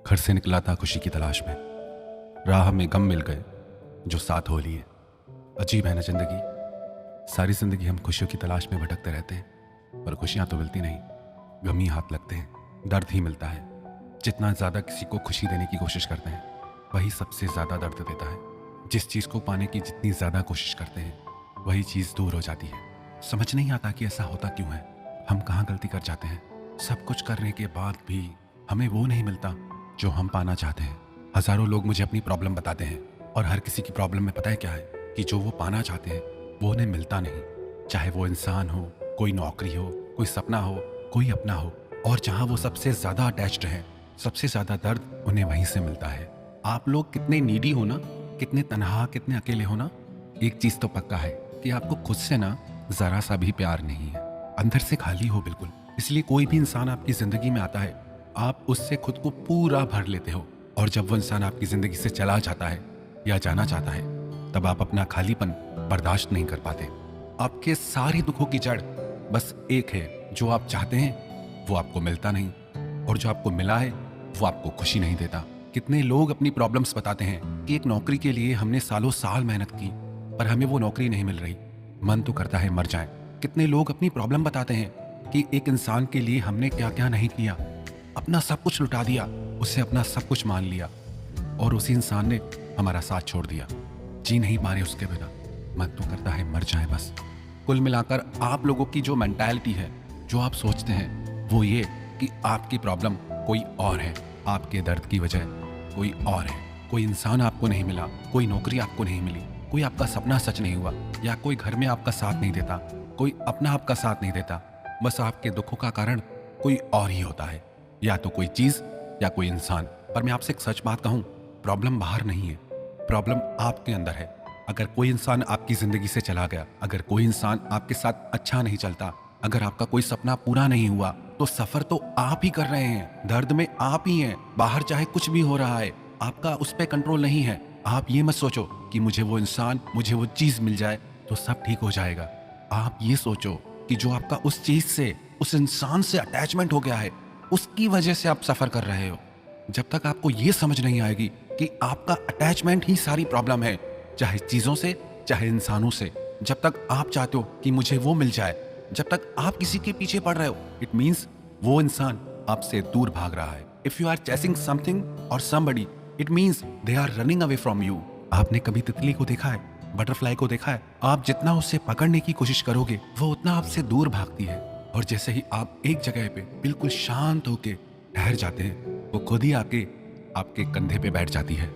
घर से निकला था खुशी की तलाश में, राह में गम मिल गए जो साथ हो लिए। अजीब है ना जिंदगी, सारी जिंदगी हम खुशियों की तलाश में भटकते रहते हैं, पर खुशियां तो मिलती नहीं, गम ही हाथ लगते हैं, दर्द ही मिलता है। जितना ज़्यादा किसी को खुशी देने की कोशिश करते हैं, वही सबसे ज़्यादा दर्द देता है। जिस चीज़ को पाने की जितनी ज़्यादा कोशिश करते हैं, वही चीज़ दूर हो जाती है। समझ नहीं आता कि ऐसा होता क्यों है, हम कहाँ गलती कर जाते हैं। सब कुछ करने के बाद भी हमें वो नहीं मिलता जो हम पाना चाहते हैं। हज़ारों लोग मुझे अपनी प्रॉब्लम बताते हैं, और हर किसी की प्रॉब्लम में पता है क्या है कि जो वो पाना चाहते हैं वो उन्हें मिलता नहीं। चाहे वो इंसान हो, कोई नौकरी हो, कोई सपना हो, कोई अपना हो, और जहाँ वो सबसे ज़्यादा अटैच्ड हैं, सबसे ज़्यादा दर्द उन्हें वहीं से मिलता है। आप लोग कितने नीडी हो ना, कितने तनहा, कितने अकेले हो ना, एक चीज़ तो पक्का है कि आपको खुद से ना ज़रा सा भी प्यार नहीं है। अंदर से खाली हो बिल्कुल। इसलिए कोई भी इंसान आपकी ज़िंदगी में आता है, आप उससे खुद को पूरा भर लेते हो, और जब वो इंसान आपकी ज़िंदगी से चला जाता है या जाना चाहता है, तब आप अपना खालीपन बर्दाश्त नहीं कर पाते। आपके सारे दुखों की जड़ बस एक है, जो आप चाहते हैं वो आपको मिलता नहीं, और जो आपको मिला है वो आपको खुशी नहीं देता। कितने लोग अपनी प्रॉब्लम्स बताते हैं कि एक नौकरी के लिए हमने सालों साल मेहनत की, पर हमें वो नौकरी नहीं मिल रही, मन तो करता है मर जाए। कितने लोग अपनी प्रॉब्लम बताते हैं कि एक इंसान के लिए हमने क्या क्या नहीं किया, अपना सब कुछ लुटा दिया, उससे अपना सब कुछ मान लिया, और उसी इंसान ने हमारा साथ छोड़ दिया। जी नहीं पा रहे उसके बिना, मन तो करता है मर जाए बस। कुल मिलाकर आप लोगों की जो मेंटालिटी है, जो आप सोचते हैं, वो ये कि आपकी प्रॉब्लम कोई और है, आपके दर्द की वजह कोई और है। कोई इंसान आपको नहीं मिला, कोई नौकरी आपको नहीं मिली, कोई आपका सपना सच नहीं हुआ, या कोई घर में आपका साथ नहीं देता, कोई अपना आपका साथ नहीं देता। बस आपके दुखों का कारण कोई और ही होता है, या तो कोई चीज़ या कोई इंसान। पर मैं आपसे एक सच बात कहूँ, प्रॉब्लम बाहर नहीं है, प्रॉब्लम आपके अंदर है। अगर कोई इंसान आपकी ज़िंदगी से चला गया, अगर कोई इंसान आपके साथ अच्छा नहीं चलता, अगर आपका कोई सपना पूरा नहीं हुआ, तो सफ़र तो आप ही कर रहे हैं, दर्द में आप ही हैं। बाहर चाहे कुछ भी हो रहा है, आपका उस पर कंट्रोल नहीं है। आप ये मत सोचो कि मुझे वो इंसान, मुझे वो चीज़ मिल जाए तो सब ठीक हो जाएगा। आप ये सोचो कि जो आपका उस चीज़ से, उस इंसान से अटैचमेंट हो गया है, उसकी वजह से आप सफ़र कर रहे हो। जब तक आपको ये समझ नहीं आएगी कि आपका अटैचमेंट ही सारी प्रॉब्लम है, चाहे चीज़ों से, चाहे इंसानों से, जब तक आप चाहते हो कि मुझे वो मिल जाए, जब तक आप किसी के पीछे पड़ रहे हो, इट मीन्स वो इंसान आपसे दूर भाग रहा है। If you are chasing something और somebody, it means they are running away from you. आपने कभी तितली को देखा है, बटरफ्लाई को देखा है? आप जितना उससे पकड़ने की कोशिश करोगे, वो उतना आपसे दूर भागती है, और जैसे ही आप एक जगह पे बिल्कुल शांत होके ठहर जाते हैं, वो खुद ही आके आपके कंधे पे बैठ जाती है।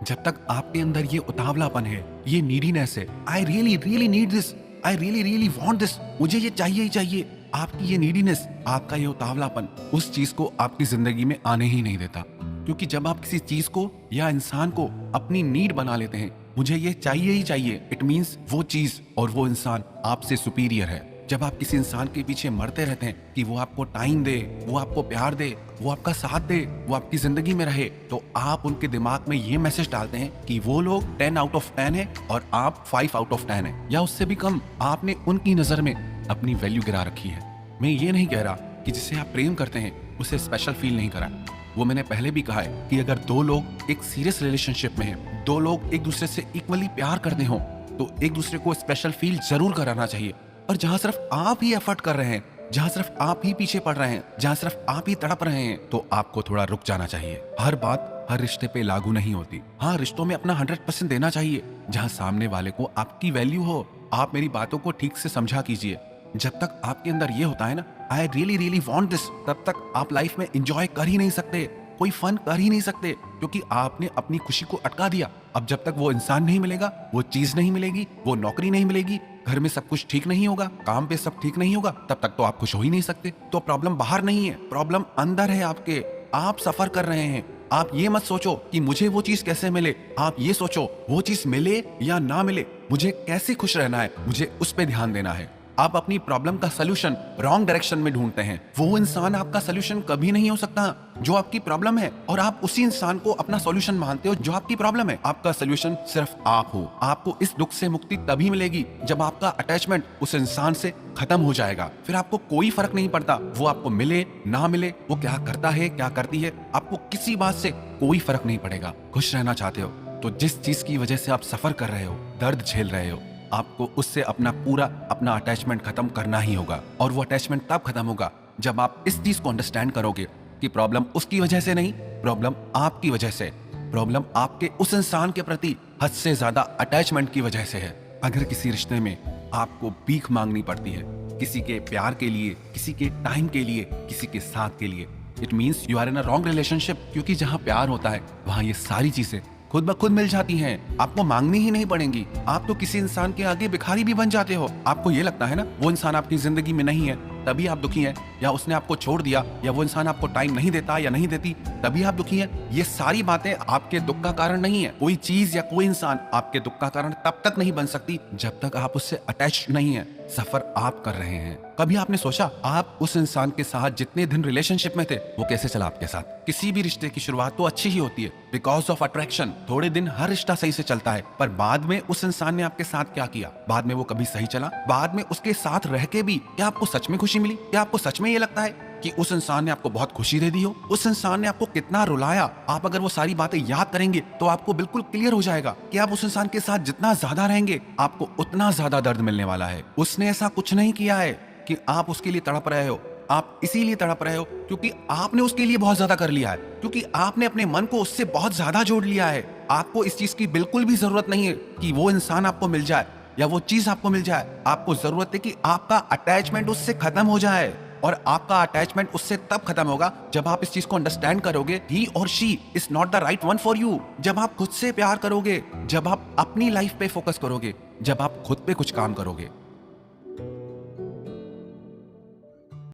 जब तक आपके अंदर ये उतावलापन है, ये नीडीनेस है, I really really need this, I really really want this, मुझे ये चाहिए ही चाहिए, आपकी ये नीडीनेस, आपका ये उतावलापन उस चीज को आपकी जिंदगी में आने ही नहीं देता। क्योंकि जब आप किसी चीज को या इंसान को अपनी नीड बना लेते हैं, मुझे ये चाहिए ही चाहिए, इट मीन्स वो चीज और वो इंसान आपसे सुपीरियर है। जब आप किसी इंसान के पीछे मरते रहते हैं कि वो आपको टाइम दे, वो आपको प्यार दे, वो आपका साथ दे, वो आपकी जिंदगी में रहे, तो आप उनके दिमाग में ये मैसेज डालते हैं कि वो लोग 10 आउट ऑफ 10 है और आप 5 आउट ऑफ 10 है, या उससे भी कम। आपने उनकी नजर में अपनी वैल्यू गिरा रखी है। मैं ये नहीं कह रहा कि जिसे आप प्रेम करते हैं उसे स्पेशल फील नहीं करा। वो मैंने पहले भी कहा है कि अगर दो लोग एक सीरियस रिलेशनशिप में हैं, दो लोग एक दूसरे से इक्वली प्यार करते हो, तो एक दूसरे को स्पेशल फील जरूर कराना चाहिए। और जहां सिर्फ आप ही एफर्ट कर रहे हैं, जहां सिर्फ आप ही पीछे पड़ रहे हैं, जहां सिर्फ आप ही तड़प रहे हैं, तो आपको थोड़ा रुक जाना चाहिए। हर बात हर रिश्ते पे लागू नहीं होती। हाँ, रिश्तों में अपना 100% देना चाहिए, जहां सामने वाले को आपकी वैल्यू हो। आप मेरी बातों को ठीक से समझा कीजिए। जब तक आपके अंदर ये होता है ना, I really really want this, तब तक आप लाइफ में एंजॉय कर ही नहीं सकते, कोई फन कर ही नहीं सकते, क्योंकि आपने अपनी खुशी को अटका दिया। अब जब तक वो इंसान नहीं मिलेगा, वो चीज नहीं मिलेगी, वो नौकरी नहीं मिलेगी, घर में सब कुछ ठीक नहीं होगा, काम पे सब ठीक नहीं होगा, तब तक तो आप खुश हो ही नहीं सकते। तो प्रॉब्लम बाहर नहीं है, प्रॉब्लम अंदर है आपके। आप सफर कर रहे हैं। आप ये मत सोचो कि मुझे वो चीज कैसे मिले, आप ये सोचो वो चीज मिले या ना मिले, मुझे कैसे खुश रहना है, मुझे उस पर ध्यान देना है। आप अपनी प्रॉब्लम का सोल्यूशन रॉन्ग डायरेक्शन में ढूंढते हैं। वो इंसान आपका सोल्यूशन कभी नहीं हो सकता जो आपकी प्रॉब्लम है, और आप उसी इंसान को अपना सॉल्यूशन मानते हो जो आपकी प्रॉब्लम है। आपका सोल्यूशन सिर्फ आप हो। आपको इस दुख से मुक्ति तभी मिलेगी जब आपका अटैचमेंट उस इंसान से खत्म हो जाएगा। फिर आपको कोई फर्क नहीं पड़ता वो आपको मिले ना मिले, वो क्या करता है क्या करती है, आपको किसी बात से कोई फर्क नहीं पड़ेगा। खुश रहना चाहते हो तो जिस चीज की वजह से आप सफर कर रहे हो, दर्द झेल रहे हो, आपको उससे अपना अटैचमेंट खत्म करना ही होगा। और वो अटैचमेंट तब खत्म होगा जब आप इस चीज को अंडरस्टैंड करोगे कि प्रॉब्लम उसकी वजह से नहीं, प्रॉब्लम आपकी वजह से, प्रॉब्लम आपके उस इंसान के प्रति हद से ज्यादा अटैचमेंट की वजह से है। अगर किसी रिश्ते में आपको भीख मांगनी पड़ती है, किसी के प्यार के लिए, किसी के टाइम के लिए, किसी के साथ के लिए, it means you are in a wrong relationship. क्योंकि जहां प्यार होता है वहां ये सारी चीजें खुद ब खुद मिल जाती हैं, आपको मांगनी ही नहीं पड़ेंगी। आप तो किसी इंसान के आगे भिखारी भी बन जाते हो। आपको ये लगता है ना वो इंसान आपकी जिंदगी में नहीं है तभी आप दुखी हैं, या उसने आपको छोड़ दिया, या वो इंसान आपको टाइम नहीं देता या नहीं देती तभी आप दुखी हैं। ये सारी बातें आपके दुख का कारण नहीं है। कोई चीज या कोई इंसान आपके दुख का कारण तब तक नहीं बन सकती जब तक आप उससे अटैच नहीं है। सफर आप कर रहे हैं। कभी आपने सोचा आप उस इंसान के साथ जितने दिन रिलेशनशिप में थे वो कैसे चला आपके साथ? किसी भी रिश्ते की शुरुआत तो अच्छी ही होती है, बिकॉज ऑफ अट्रैक्शन। थोड़े दिन हर रिश्ता सही से चलता है, पर बाद में उस इंसान ने आपके साथ क्या किया? बाद में वो कभी सही चला? बाद में उसके साथ रह के भी क्या आपको सच में खुशी मिली? क्या आपको सच में ये लगता है कि उस इंसान ने आपको बहुत खुशी दे दी हो? उस इंसान ने आपको कितना रुलाया? आप अगर वो सारी बातें याद करेंगे तो आपको बिल्कुल क्लियर हो जाएगा कि आप उस इंसान के साथ जितना ज्यादा रहेंगे आपको उतना ज्यादा दर्द मिलने वाला है। उसने ऐसा कुछ नहीं किया है कि आप उसके लिए तड़प रहे हो। आप इसीलिए तड़प रहे हो क्योंकि आपने उसके लिए बहुत ज्यादा कर लिया है, क्योंकि आपने अपने मन को उससे बहुत ज्यादा जोड़ लिया है। आपको इस चीज की बिल्कुल भी जरूरत नहीं है कि वो इंसान आपको मिल जाए या वो चीज आपको मिल जाए। आपको जरूरत है कि आपका अटैचमेंट उससे खत्म हो जाए, और आपका अटैचमेंट उससे तब खत्म होगा जब आप इस चीज को अंडरस्टैंड करोगे, ही और she is not the right one for you. जब आप खुद से प्यार करोगे, जब आप अपनी लाइफ पे फोकस करोगे, जब आप खुद पे कुछ काम करोगे।